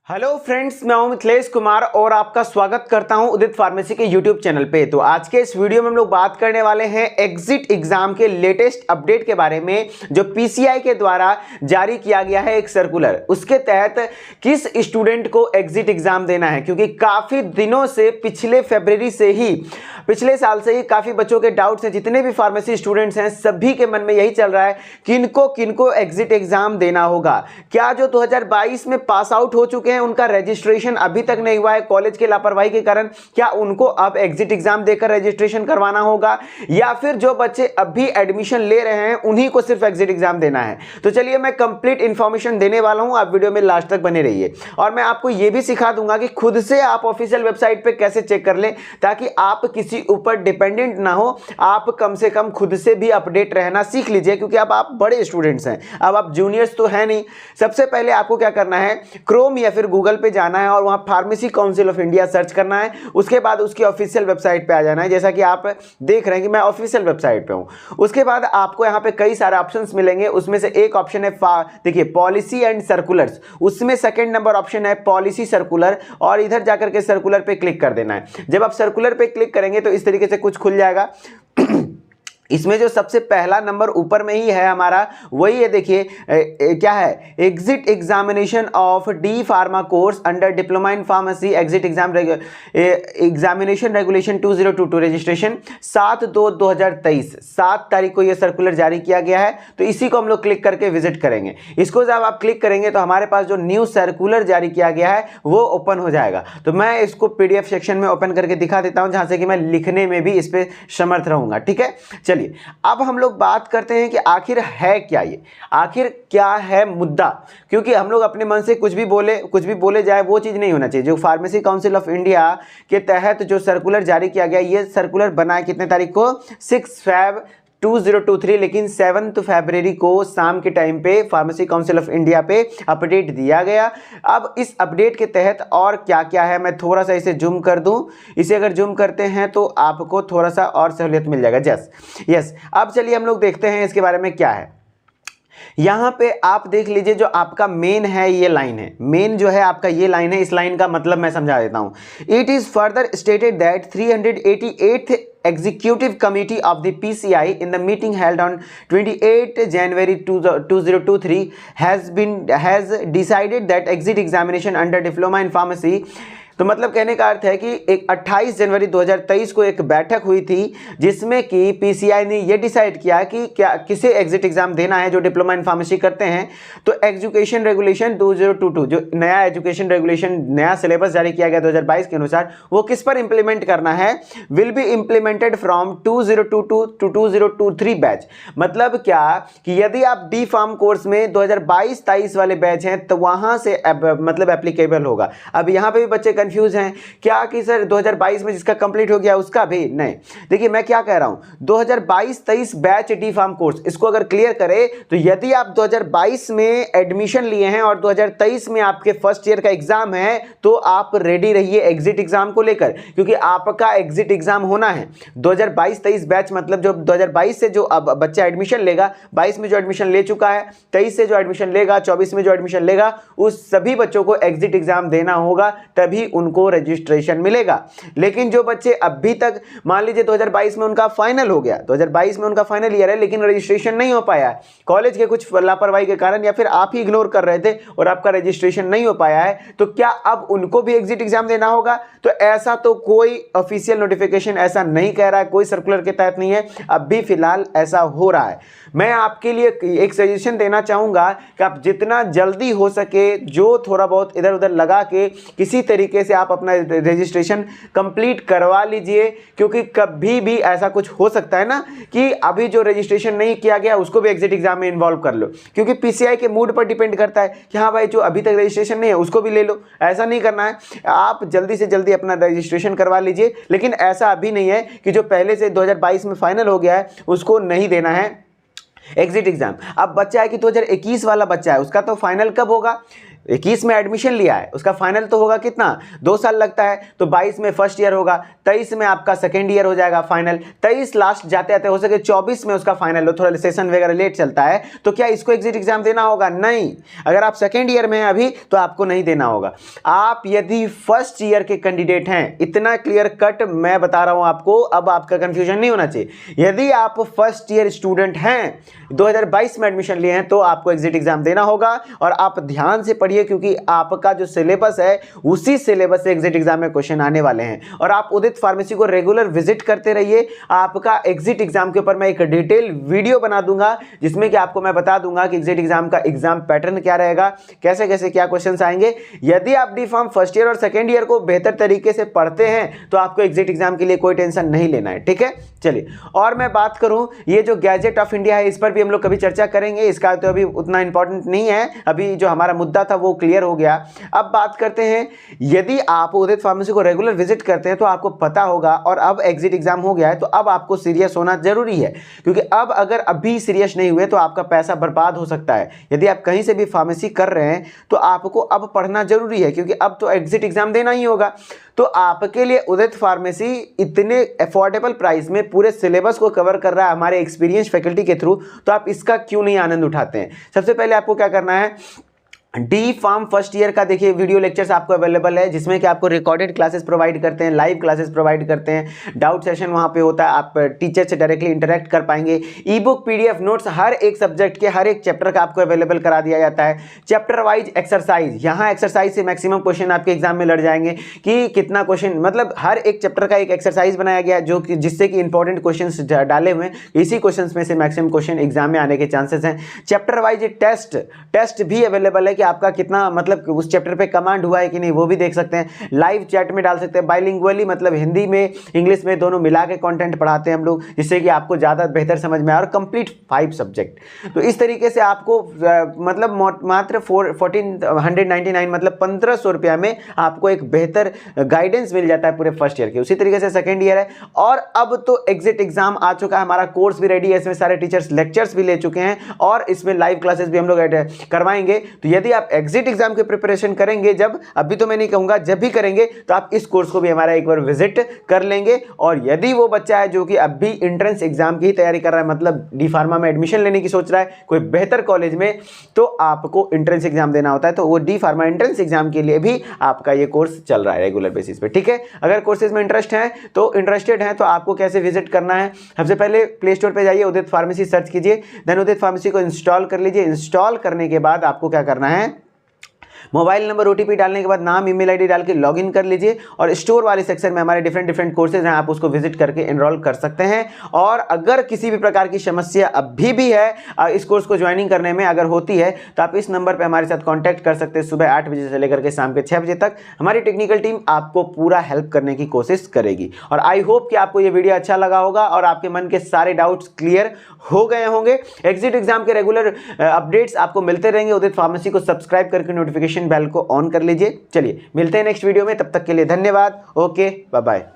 Hello friends, मैं हूं मिथिलेश कुमार और आपका स्वागत करता हूं उदित फार्मेसी के यूट्यूब चैनल पे। तो आज के इस वीडियो में हम लोग बात करने वाले हैं एग्जिट एग्जाम के लेटेस्ट अपडेट के बारे में, जो पीसीआई के द्वारा जारी किया गया है एक सर्कुलर। उसके तहत किस स्टूडेंट को एग्जिट एग्जाम देना है, क्योंकि काफी दिनों से पिछले साल से ही काफी बच्चों के डाउट्स हैं। जितने भी फार्मेसी स्टूडेंट्स हैं सभी के मन में यही चल रहा है, किनको एग्जिट एग्जाम देना होगा। क्या जो 2022 में पास आउट हो चुके हैं उनका रजिस्ट्रेशन अभी तक नहीं हुआ है कॉलेज के लापरवाही के कारण, क्या उनको अब एग्जिट एग्जाम देकर रजिस्ट्रेशन करवाना होगा, या फिर जो बच्चे अभी एडमिशन ले रहे हैं उन्हीं को सिर्फ एग्जिट एग्जाम देना है। तो चलिए मैं कंप्लीट इंफॉर्मेशन देने वाला हूं, आप वीडियो में लास्ट तक बने रहिए। और मैं आपको यह भी सिखा दूंगा कि खुद से आप ऑफिशियल वेबसाइट पे कैसे चेक कर लें, ताकि आप किसी ऊपर डिपेंडेंट ना हो। आप कम से कम खुद से भी अपडेट रहना सीख लीजिए, क्योंकि अब आप बड़े स्टूडेंट्स हैं, अब आप जूनियर्स तो है नहीं। सबसे पहले आपको क्या करना है, क्रोम या फिर गूगल पे जाना है और वहां pharmacy council of India search करना है। उसके बाद उसकी ऑफिशियल वेबसाइट पे आ जाना है, जैसा कि आप देख रहे हैं कि मैं ऑफिशियल वेबसाइट पे हूं। उसके बाद आपको यहां पे कई सारे ऑप्शंस मिलेंगे, उसमें से एक ऑप्शन है देखिए पॉलिसी एंड सर्कुलर्स, उसमें सेकंड नंबर ऑप्शन है पॉलिसी सर्कुलर, और इधर जाकर के सर्कुलर पे क्लिक कर देना है। जब आप सर्कुलर पे क्लिक करेंगे तो इस तरीके से कुछ खुल जाएगा। इसमें जो सबसे पहला नंबर ऊपर में ही है हमारा, वही है, देखिए क्या है, exit examination of D pharma course under diploma in pharmacy exit examination regulation 2022 registration 7/2/2023, 7 तारीख को यह सर्कुलर जारी किया गया है। तो इसी को हम लोग क्लिक करके विजिट करेंगे। इसको जब आप क्लिक करेंगे तो हमारे पास जो न्यू सर्कुलर जारी किया गया है वो ओपन हो जाएगा। तो मैं इसको पीडीएफ सेक्शन में ओपन करके दिखा देता हूं, जहां से कि मैं लिखने में भी इस पर समर्थ रहूंगा। ठीक है, चलिए अब हम लोग बात करते हैं कि आखिर है क्या ये, आखिर क्या है मुद्दा। क्योंकि हम लोग अपने मन से कुछ भी बोले जाए, वो चीज नहीं होना चाहिए। जो फार्मेसी काउंसिल ऑफ इंडिया के तहत जो सर्कुलर जारी किया गया, ये सर्कुलर बना है कितने तारीख को, 6 Feb 2023, लेकिन 7 फरवरी को शाम के टाइम पे फार्मेसी काउंसिल ऑफ इंडिया पे अपडेट दिया गया। अब इस अपडेट के तहत और क्या क्या है, मैं थोड़ा सा इसे जूम कर दूं। इसे अगर जूम करते हैं तो आपको थोड़ा सा और सहूलियत मिल जाएगा। यस, अब चलिए हम लोग देखते हैं इसके बारे में क्या है। यहां पे आप देख लीजिए, जो आपका मेन है ये लाइन है, मेन जो है आपका ये लाइन है। इस लाइन का मतलब मैं समझा देता हूं। It is further stated that 388th Executive Committee of the PCI in the meeting held on 28 January 2023 has decided that exit examination under diploma in pharmacy, तो मतलब कहने का अर्थ है कि एक 28 जनवरी 2023 को एक बैठक हुई थी, जिसमें कि पीसीआई ने यह डिसाइड किया कि क्या किसे एग्जिट एग्जाम देना है जो डिप्लोमा इन फार्मेसी करते हैं। तो एजुकेशन रेगुलेशन 2022, जो नया एजुकेशन रेगुलेशन, नया सिलेबस जारी किया गया 2022 के अनुसार, वो किस पर इंप्लीमेंट करना है, will be implemented from 2022 to 2023 batch. मतलब क्या कि यदि आप डी फार्म कोर्स में 2022-23 वाले बैच हैं तो वहां से मतलब एप्लीकेबल होगा। अब यहां पे भी बच्चे कंफ्यूज हैं क्या कि सर 2022 में जिसका कंप्लीट हो गया उसका भी नहीं। देखिए मैं क्या कह रहा हूं, 2022-23 बैच डी फार्म कोर्स, इसको अगर क्लियर करें तो यदि आप 2022 में एडमिशन लिए हैं और 2023 में आपके फर्स्ट ईयर का एग्जाम है, तो आप रेडी रहिए एग्जिट एग्जाम को लेकर, क्योंकि आपका एग्जिट एग्जाम होना है। 2022-23 बैच मतलब जो 2022 से जो अब बच्चा एडमिशन लेगा, 22 में जो एडमिशन ले चुका है, 23 से जो एडमिशन लेगा, 24 में जो एडमिशन लेगा, उस सभी बच्चों को एग्जिट एग्जाम देना होगा, तभी उनको रजिस्ट्रेशन मिलेगा। लेकिन जो बच्चे अभी तक, मान लीजिए 2022 में उनका फाइनल हो गया, 2022 में उनका फाइनल ईयर है, लेकिन रजिस्ट्रेशन नहीं हो पाया है कॉलेज के कुछ लापरवाही के कारण, या फिर आप ही इग्नोर कर रहे थे और आपका रजिस्ट्रेशन नहीं हो पाया है, तो क्या अब उनको भी एग्जिट एग्जाम देना होगा? तो ऐसा तो कोई ऑफिशियल नोटिफिकेशन ऐसा नहीं कह रहा है, कोई सर्कुलर के तहत नहीं है, अब भी फिलहाल ऐसा हो रहा है। मैं आपके लिए एक सजेशन देना चाहूंगा कि आप जितना जल्दी हो सके, जो थोड़ा बहुत इधर उधर लगा के किसी तरीके से आप अपना रजिस्ट्रेशन कंप्लीट करवा लीजिए, क्योंकि कभी भी ऐसा कुछ हो सकता है ना कि अभी जो रजिस्ट्रेशन नहीं किया गया उसको भी एग्जिट एग्जाम में इन्वॉल्व कर लो, क्योंकि पीसीआई के मूड पर डिपेंड करता है कि हाँ भाई जो अभी तक रजिस्ट्रेशन नहीं है उसको भी ले लो। ऐसा नहीं करना है, आप जल्दी से जल्दी अपना रजिस्ट्रेशन करवा लीजिए। लेकिन ऐसा अभी नहीं है कि जो पहले से 2022 में फाइनल हो गया है उसको नहीं देना है एग्जिट एग्जाम। अब बच्चा है कि 2021 वाला बच्चा है, उसका तो फाइनल कब होगा, 21 में एडमिशन लिया है, उसका फाइनल तो होगा कितना, 2 साल लगता है, तो 22 में फर्स्ट ईयर होगा, 23 में आपका सेकेंड ईयर हो जाएगा फाइनल, 23 लास्ट जाते जाते हो सके 24 में उसका फाइनल हो, थोड़ा सेशन वगैरह लेट चलता है, तो क्या इसको एग्जिट एग्जाम देना होगा? नहीं। अगर आप सेकेंड ईयर में हैं अभी तो आपको नहीं देना होगा। आप यदि फर्स्ट ईयर के कैंडिडेट हैं, इतना क्लियर कट मैं बता रहा हूं आपको, अब आपका कंफ्यूजन नहीं होना चाहिए। यदि आप फर्स्ट ईयर स्टूडेंट हैं, 2022 में एडमिशन लिए हैं, तो आपको एग्जिट एग्जाम देना होगा। और आप ध्यान से पढ़िए, क्योंकि आपका जो सिलेबस है उसी सिलेबस से एग्जिट एग्जाम में क्वेश्चन आने वाले हैं। और आप उदित फार्मेसी को रेगुलर विजिट करते रहिए। आपका एग्जिट एग्जाम के ऊपर मैं एक डिटेल वीडियो बना दूंगा, जिसमें कि आपको मैं बता दूंगा कि एग्जिट एग्जाम का एग्जाम पैटर्न क्या रहेगा, कैसे कैसे क्या क्वेश्चंस आएंगे। यदि आप डी फार्म फर्स्ट ईयर और सेकेंड ईयर को बेहतर तरीके से पढ़ते हैं तो आपको एग्जिट एग्जाम के लिए कोई टेंशन नहीं लेना है, ठीक है। चलिए, और मैं बात करूं, ये जो गैजेट ऑफ इंडिया है, इस पर भी हम लोग कभी चर्चा करेंगे, इसका तो अभी उतना इंपॉर्टेंट नहीं है, अभी जो हमारा मुद्दा था वो क्लियर हो गया। अब बात करते हैं, यदि आप उदित फार्मेसी को रेगुलर विजिट करते हैं तो आपको पता होगा, और अब एग्जिट एग्जाम हो गया है तो अब आपको सीरियस होना जरूरी है, क्योंकि अब अगर अभी सीरियस नहीं हुए तो आपका पैसा बर्बाद हो सकता है। यदि आप कहीं से भी फार्मेसी कर रहे हैं तो आपको अब पढ़ना जरूरी है, क्योंकि अब तो एग्जिट एग्जाम देना ही होगा। तो आपके लिए उदित फार्मेसी इतने अफोर्डेबल प्राइस में पूरे सिलेबस को कवर कर रहा है हमारे एक्सपीरियंस फैकल्टी के थ्रू, तो आप इसका क्यों नहीं आनंद उठाते हैं। सबसे पहले आपको क्या करना है, डी फार्म फर्स्ट ईयर का देखिए वीडियो लेक्चर्स आपको अवेलेबल है, जिसमें कि आपको रिकॉर्डेड क्लासेस प्रोवाइड करते हैं, लाइव क्लासेस प्रोवाइड करते हैं, डाउट सेशन वहां पे होता है, आप टीचर से डायरेक्टली इंटरेक्ट कर पाएंगे। ई बुक पीडीएफ नोट्स हर एक सब्जेक्ट के हर एक चैप्टर का आपको अवेलेबल करा दिया जाता है। चैप्टर वाइज एक्सरसाइज, यहाँ एक्सरसाइज से मैक्सिमम क्वेश्चन आपके एग्जाम में लड़ जाएंगे कि कितना क्वेश्चन, मतलब हर एक चैप्टर का एक एक्सरसाइज बनाया गया जो कि जिससे कि इंपॉर्टेंट क्वेश्चन डाले हुए, इसी क्वेश्चन में से मैक्सिमम क्वेश्चन एग्जाम में आने के चांसेस हैं। चैप्टर वाइज टेस्ट भी अवेलेबल है कि आपका कितना मतलब उस चैप्टर पे कमांड हुआ है कि नहीं, वो भी देख सकते हैं। लाइव चैट में डाल सकते हैं, बाइलिंगुअली मतलब हिंदी में इंग्लिश में दोनों मिला के कंटेंट पढ़ाते हैं हम लोग, जिससे कि आपको ज़्यादा बेहतर समझ में आए, और कंप्लीट 5 सब्जेक्ट। तो इस तरीके से आपको मतलब मात्र 1499 मतलब 1500 रुपया में आपको एक बेहतर गाइडेंस मिल जाता है पूरे फर्स्ट ईयर के। उसी तरीके से सेकेंड ईयर है, और अब तो एग्जिट एग्जाम आ चुका है, हमारा कोर्स भी रेडी है, इसमें सारे टीचर्स लेक्चर्स भी ले चुके हैं, और इसमें लाइव क्लासेस भी हम लोग करवाएंगे। तो यदि आप एग्जिट एग्जाम की प्रिपरेशन करेंगे, जब अभी तो मैं नहीं कहूंगा, जब भी करेंगे, तो आप इस कोर्स को भी हमारा एक बार विजिट कर लेंगे। और यदि वो बच्चा है जो कि अभी एंट्रेंस एग्जाम की तैयारी कर रहा है, मतलब डी फार्मा में एडमिशन लेने की सोच रहा है कोई बेहतर कॉलेज में, तो आपको एंट्रेंस एग्जाम देना होता है, तो वो डी फार्मा एंट्रेंस एग्जाम के लिए भी आपका ये कोर्स चल रहा है रेगुलर बेसिस पे, ठीक है। अगर कोर्सेज में इंटरेस्टेड हैं तो आपको कैसे विजिट करना है, सबसे पहले प्ले स्टोर पे जाइए, उदित फार्मेसी सर्च कीजिए, देन उदित फार्मेसी को इंस्टॉल कर लीजिए। इंस्टॉल करने के बाद आपको क्या करना है, मोबाइल नंबर ओटीपी डालने के बाद नाम ईमेल आईडी डाल के लॉगिन कर लीजिए, और स्टोर वाले सेक्शन में हमारे डिफरेंट कोर्सेज हैं, आप उसको विजिट करके एनरोल कर सकते हैं। और अगर किसी भी प्रकार की समस्या अभी भी है इस कोर्स को ज्वाइनिंग करने में अगर होती है, तो आप इस नंबर पर हमारे साथ कॉन्टैक्ट कर सकते हैं। सुबह 8 बजे से लेकर के शाम के 6 बजे तक हमारी टेक्निकल टीम आपको पूरा हेल्प करने की कोशिश करेगी। और आई होप कि आपको ये वीडियो अच्छा लगा होगा और आपके मन के सारे डाउट्स क्लियर हो गए होंगे। एग्जिट एग्जाम के रेगुलर अपडेट्स आपको मिलते रहेंगे। उदित फार्मेसी को सब्सक्राइब करके नोटिफिकेशन बेल को ऑन कर लीजिए। चलिए मिलते हैं नेक्स्ट वीडियो में, तब तक के लिए धन्यवाद। Okay, bye bye.